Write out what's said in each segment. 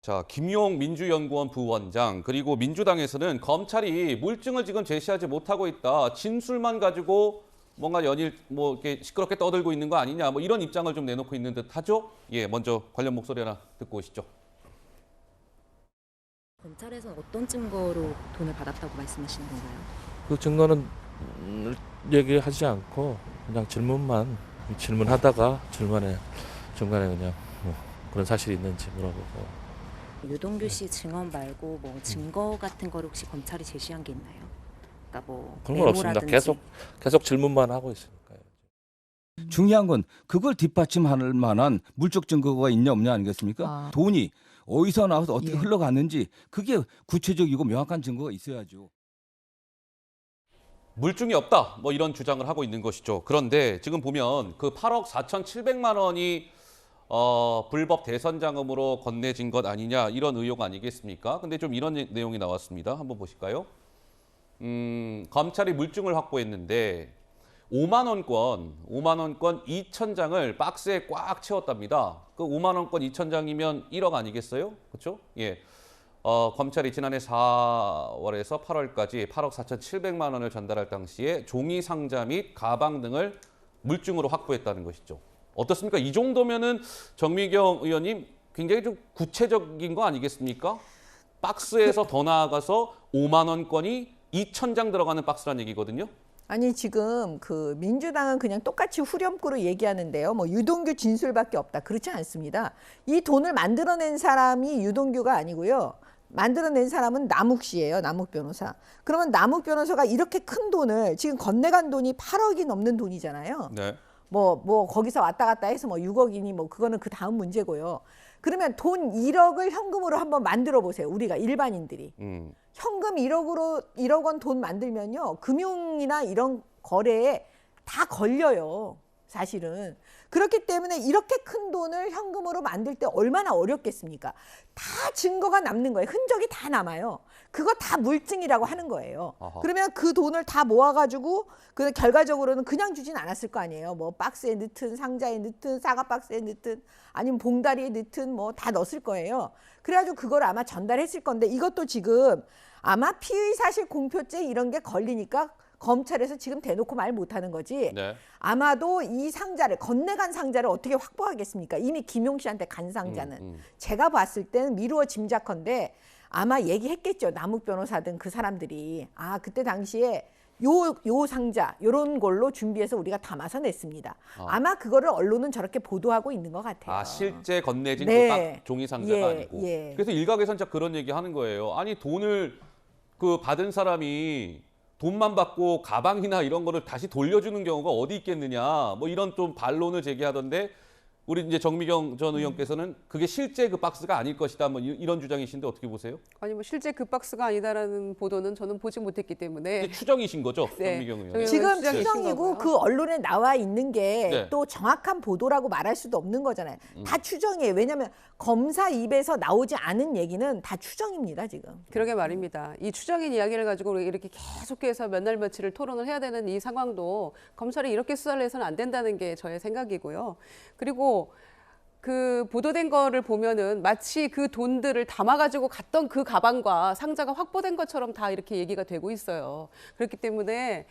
자, 김용 민주연구원 부원장 그리고 민주당에서는 검찰이 물증을 지금 제시하지 못하고 있다. 진술만 가지고 뭔가 연일 이렇게 시끄럽게 떠들고 있는 거 아니냐. 이런 입장을 좀 내놓고 있는 듯하죠. 예, 먼저 관련 목소리 하나 듣고 오시죠. 검찰에서는 어떤 증거로 돈을 받았다고 말씀하시는 건가요? 그 증거는 얘기하지 않고 그냥 질문하다가 중간에 그냥 그런 사실이 있는지 물어보고. 유동규 씨 증언 말고 뭐 증거 같은 걸 혹시 검찰이 제시한 게 있나요? 그러니까 뭐 그런 건 없습니다. 메모라든지. 계속 질문만 하고 있으니까요. 중요한 건 그걸 뒷받침할 만한 물적 증거가 있냐 없냐 아니겠습니까? 돈이 어디서 나와서 어떻게 흘러갔는지 그게 구체적이고 명확한 증거가 있어야죠. 물증이 없다. 이런 주장을 하고 있는 것이죠. 그런데 지금 보면 그 8억 4,700만 원이 불법 대선 자금으로 건네진 것 아니냐 이런 의혹 아니겠습니까? 근데 좀 이런 내용이 나왔습니다. 한번 보실까요? 검찰이 물증을 확보했는데 5만 원권 2,000장을 박스에 꽉 채웠답니다. 그 5만 원권 2,000장이면 1억 아니겠어요? 그렇죠? 예. 검찰이 지난해 4월에서 8월까지 8억 4,700만 원을 전달할 당시에 종이 상자 및 가방 등을 물증으로 확보했다는 것이죠. 어떻습니까? 이 정도면은 정미경 의원님 굉장히 좀 구체적인 거 아니겠습니까? 박스에서 더 나아가서 5만 원권이 2,000장 들어가는 박스란 얘기거든요. 아니 지금 그 민주당은 그냥 똑같이 후렴구로 얘기하는데요. 뭐 유동규 진술밖에 없다. 그렇지 않습니다. 이 돈을 만들어낸 사람이 유동규가 아니고요. 만들어낸 사람은 남욱 씨예요. 남욱 변호사. 그러면 남욱 변호사가 이렇게 큰 돈을 지금 건네간 돈이 8억이 넘는 돈이잖아요. 네. 거기서 왔다 갔다 해서 6억이니 그거는 그 다음 문제고요. 그러면 돈 1억을 현금으로 한번 만들어 보세요. 우리가 일반인들이. 현금 1억 원 돈 만들면요. 금융이나 이런 거래에 다 걸려요. 사실은. 그렇기 때문에 이렇게 큰 돈을 현금으로 만들 때 얼마나 어렵겠습니까? 다 증거가 남는 거예요. 흔적이 다 남아요. 그거 다 물증이라고 하는 거예요. 아하. 그러면 그 돈을 다 모아가지고 그 결과적으로는 그냥 주진 않았을 거 아니에요. 박스에 넣든 상자에 넣든 사과 박스에 넣든 아니면 봉다리에 넣든 다 넣었을 거예요. 그래가지고 그걸 아마 전달했을 건데 이것도 지금 아마 피의 사실 공표죄 이런 게 걸리니까 검찰에서 지금 대놓고 말 못하는 거지. 네. 아마도 이 상자를 건네간 상자를 어떻게 확보하겠습니까? 이미 김용 씨한테 간 상자는. 제가 봤을 때는 미루어 짐작컨대 아마 얘기했겠죠. 남욱 변호사 등 그 사람들이. 그때 당시에 요 상자 요런 걸로 준비해서 우리가 담아서 냈습니다. 아마 그거를 언론은 저렇게 보도하고 있는 것 같아요. 실제 건네진 네. 그 종이 상자가 아니고. 예. 그래서 일각에선 진짜 그런 얘기 하는 거예요. 아니 돈을 받은 사람이 돈만 받고 가방이나 이런 거를 다시 돌려주는 경우가 어디 있겠느냐. 이런 좀 반론을 제기하던데 우리 이제 정미경 전 의원께서는 그게 실제 그 박스가 아닐 것이다. 이런 주장이신데 어떻게 보세요? 아니 실제 그 박스가 아니다라는 보도는 저는 보지 못했기 때문에. 이게 추정이신 거죠, 네. 정미경 의원? 지금 추정이신 추정이고 거고요. 그 언론에 나와 있는 게 또 네. 정확한 보도라고 말할 수도 없는 거잖아요. 다 추정이에요. 왜냐하면 검사 입에서 나오지 않은 얘기는 다 추정입니다. 지금. 그러게 말입니다. 이 추정인 이야기를 가지고 이렇게 계속해서 몇 날 며칠을 토론을 해야 되는 이 상황도 검찰이 이렇게 수사를 해서는 안 된다는 게 저의 생각이고요. 그리고 그 보도된 거를 보면은 마치 그 돈들을 담아가지고 갔던 그 가방과 상자가 확보된 것처럼 다 이렇게 얘기가 되고 있어요. 그렇기 때문에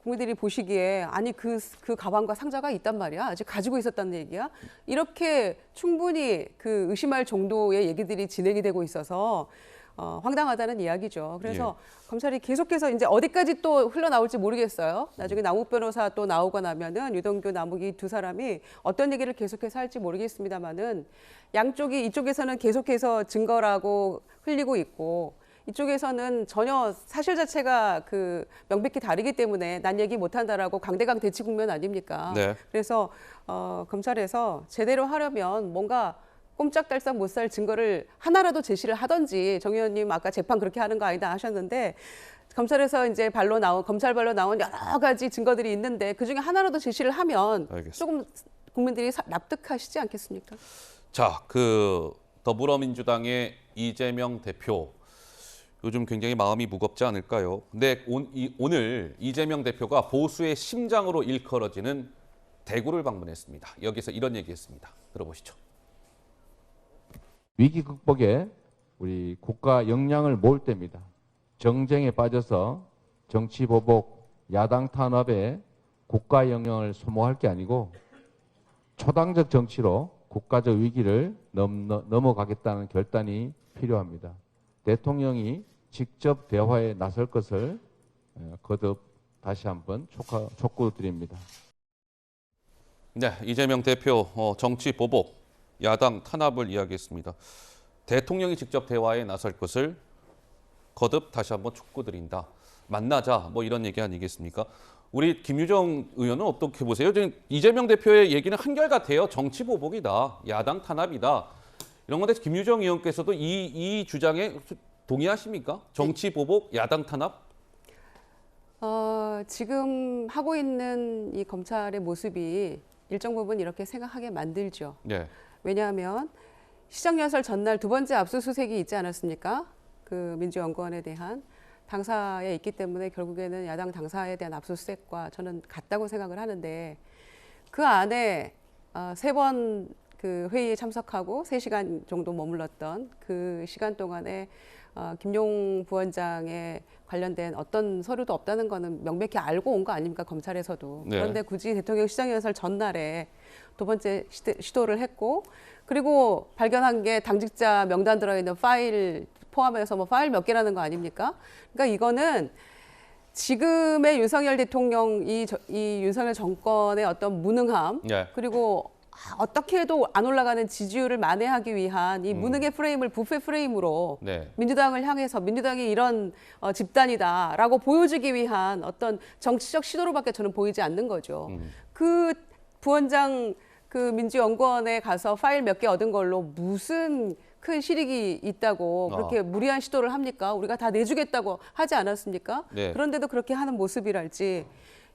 국민들이 보시기에 아니 그 가방과 상자가 있단 말이야? 아직 가지고 있었다는 얘기야? 이렇게 충분히 그 의심할 정도의 얘기들이 진행이 되고 있어서 황당하다는 이야기죠. 그래서 검찰이 계속해서 이제 어디까지 또 흘러나올지 모르겠어요. 나중에 남욱 변호사 또 나오고 나면은 유동규, 남욱이 두 사람이 어떤 얘기를 계속해서 할지 모르겠습니다만은 양쪽이 이쪽에서는 계속해서 증거라고 흘리고 있고 이쪽에서는 전혀 사실 자체가 그 명백히 다르기 때문에 난 얘기 못한다라고 강대강 대치 국면 아닙니까? 네. 그래서 검찰에서 제대로 하려면 뭔가 꼼짝달싹 못 살 증거를 하나라도 제시를 하든지 정 의원님 아까 재판 그렇게 하는 거 아니다 하셨는데 검찰에서 이제 검찰 발로 나온 여러 가지 증거들이 있는데 그중에 하나라도 제시를 하면 알겠습니다. 조금 국민들이 납득하시지 않겠습니까? 자, 더불어민주당의 이재명 대표 요즘 굉장히 마음이 무겁지 않을까요? 근데 오늘 이재명 대표가 보수의 심장으로 일컬어지는 대구를 방문했습니다. 여기서 이런 얘기했습니다. 들어보시죠. 위기 극복에 우리 국가 역량을 모을 때입니다. 정쟁에 빠져서 정치 보복, 야당 탄압에 국가 역량을 소모할 게 아니고 초당적 정치로 국가적 위기를 넘어가겠다는 결단이 필요합니다. 대통령이 직접 대화에 나설 것을 거듭 다시 한번 촉구드립니다. 네, 이재명 대표 정치 보복, 야당 탄압을 이야기했습니다. 대통령이 직접 대화에 나설 것을 거듭 다시 한번 촉구드린다. 만나자, 뭐 이런 얘기 아니겠습니까? 우리 김유정 의원은 어떻게 보세요? 지금 이재명 대표의 얘기는 한결같아요. 정치 보복이다, 야당 탄압이다. 이런 건데 김유정 의원께서도 이 주장에 동의하십니까? 정치 보복, 야당 탄압? 지금 하고 있는 이 검찰의 모습이 일정 부분 이렇게 생각하게 만들죠. 네. 왜냐하면 시정연설 전날 두 번째 압수수색이 있지 않았습니까? 그 민주연구원에 대한 당사에 있기 때문에 결국에는 야당 당사에 대한 압수수색과 저는 같다고 생각을 하는데 그 안에 3번 그 회의에 참석하고 3시간 정도 머물렀던 그 시간 동안에 김용 부원장에 관련된 어떤 서류도 없다는 거는 명백히 알고 온 거 아닙니까, 검찰에서도. 네. 그런데 굳이 대통령 시정연설 전날에 두 번째 시도를 했고 그리고 발견한 게 당직자 명단 들어있는 파일 포함해서 뭐 파일 몇 개라는 거 아닙니까? 그러니까 이거는 지금의 윤석열 대통령 이 윤석열 정권의 어떤 무능함 네. 그리고 어떻게 해도 안 올라가는 지지율을 만회하기 위한 이 무능의 프레임을 부패 프레임으로 네. 민주당을 향해서 민주당이 이런 집단이다라고 보여주기 위한 어떤 정치적 시도로밖에 저는 보이지 않는 거죠. 그 부원장 그 민주연구원에 가서 파일 몇 개 얻은 걸로 무슨 큰 실익이 있다고 그렇게 무리한 시도를 합니까? 우리가 다 내주겠다고 하지 않았습니까? 네. 그런데도 그렇게 하는 모습이랄지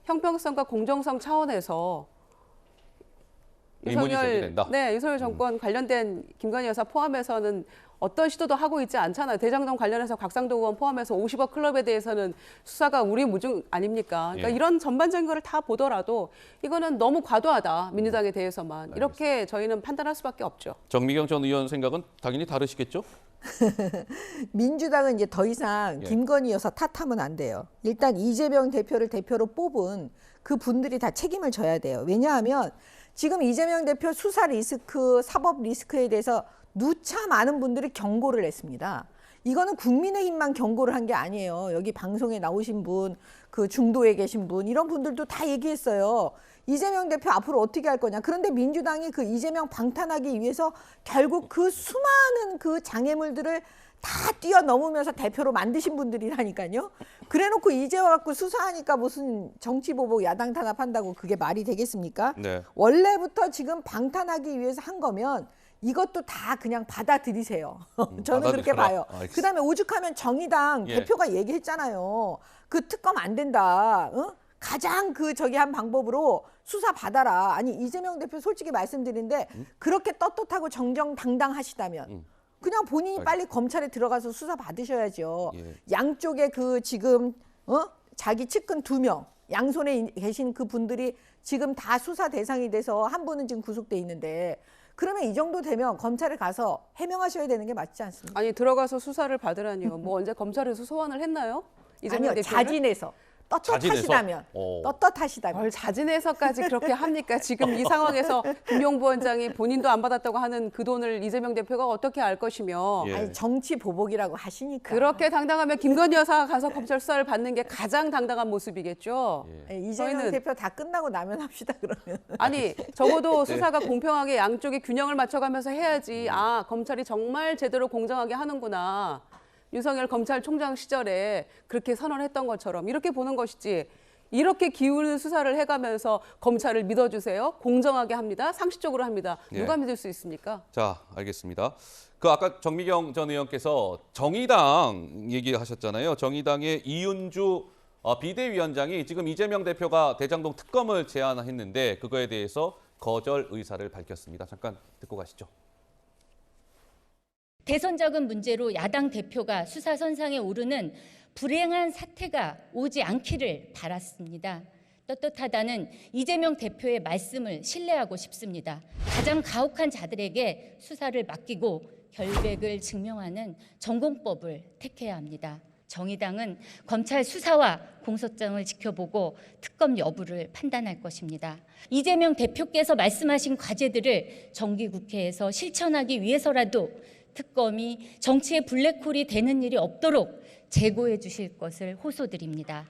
형평성과 공정성 차원에서 의문이 제기된다. 윤석열 정권 관련된 김건희 여사 포함해서는 어떤 시도도 하고 있지 않잖아요. 대장동 관련해서 곽상도 의원 포함해서 50억 클럽에 대해서는 수사가 우리무중 아닙니까? 그러니까 예. 이런 전반적인 거를 다 보더라도 이거는 너무 과도하다. 민주당에 대해서만. 이렇게 저희는 판단할 수밖에 없죠. 정미경 전 의원 생각은 당연히 다르시겠죠? 민주당은 이제 더 이상 예. 김건희 여사 탓하면 안 돼요. 일단 이재명 대표를 대표로 뽑은 그 분들이 다 책임을 져야 돼요. 왜냐하면 지금 이재명 대표 수사 리스크, 사법 리스크에 대해서 누차 많은 분들이 경고를 했습니다. 이거는 국민의힘만 경고를 한 게 아니에요. 여기 방송에 나오신 분, 그 중도에 계신 분, 이런 분들도 다 얘기했어요. 이재명 대표 앞으로 어떻게 할 거냐. 그런데 민주당이 그 이재명 방탄하기 위해서 결국 그 수많은 그 장애물들을 다 뛰어넘으면서 대표로 만드신 분들이라니까요. 그래놓고 이제 와갖고 수사하니까 무슨 정치보복 야당 탄압한다고 그게 말이 되겠습니까? 네. 원래부터 지금 방탄하기 위해서 한 거면 이것도 다 그냥 받아들이세요. 저는 그렇게 받아들여라. 봐요. 알겠습니다. 그다음에 오죽하면 정의당 예. 대표가 얘기했잖아요. 그 특검 안 된다. 어? 가장 그 저기 한 방법으로 수사 받아라. 아니 이재명 대표 솔직히 말씀드리는데 그렇게 떳떳하고 정정당당하시다면 그냥 본인이 빨리 검찰에 들어가서 수사 받으셔야죠. 예. 양쪽에 그 지금 자기 측근 2명 양손에 계신 그 분들이 지금 다 수사 대상이 돼서 한 분은 지금 구속돼 있는데 그러면 이 정도 되면 검찰에 가서 해명하셔야 되는 게 맞지 않습니까? 아니 들어가서 수사를 받으라니요. 뭐 언제 검찰에서 소환을 했나요? 이재명 아니요, 대표를? 자진해서 떳떳하시다면 떳떳하시다면 뭘 자진해서까지 그렇게 합니까? 지금 이 상황에서 김용 부원장이 본인도 안 받았다고 하는 그 돈을 이재명 대표가 어떻게 알 것이며 예. 아니 정치 보복이라고 하시니까 그렇게 당당하면 김건희 여사가 가서 검찰 수사를 받는 게 가장 당당한 모습이겠죠. 예. 아니, 이재명 저희는- 대표 다 끝나고 나면 합시다 그러면. 아니 적어도 수사가 공평하게 양쪽의 균형을 맞춰가면서 해야지 아 검찰이 정말 제대로 공정하게 하는구나. 윤석열 검찰총장 시절에 그렇게 선언했던 것처럼 이렇게 보는 것이지 이렇게 기울는 수사를 해가면서 검찰을 믿어주세요. 공정하게 합니다. 상식적으로 합니다. 누가 예. 믿을 수 있습니까? 자, 알겠습니다. 그 아까 정미경 전 의원께서 정의당 얘기하셨잖아요. 정의당의 이윤주 비대위원장이 지금 이재명 대표가 대장동 특검을 제안했는데 그거에 대해서 거절 의사를 밝혔습니다. 잠깐 듣고 가시죠. 대선 자금 문제로 야당 대표가 수사 선상에 오르는 불행한 사태가 오지 않기를 바랐습니다. 떳떳하다는 이재명 대표의 말씀을 신뢰하고 싶습니다. 가장 가혹한 자들에게 수사를 맡기고 결백을 증명하는 전공법을 택해야 합니다. 정의당은 검찰 수사와 공소장을 지켜보고 특검 여부를 판단할 것입니다. 이재명 대표께서 말씀하신 과제들을 정기국회에서 실천하기 위해서라도 특검이 정치의 블랙홀이 되는 일이 없도록 제고해 주실 것을 호소드립니다.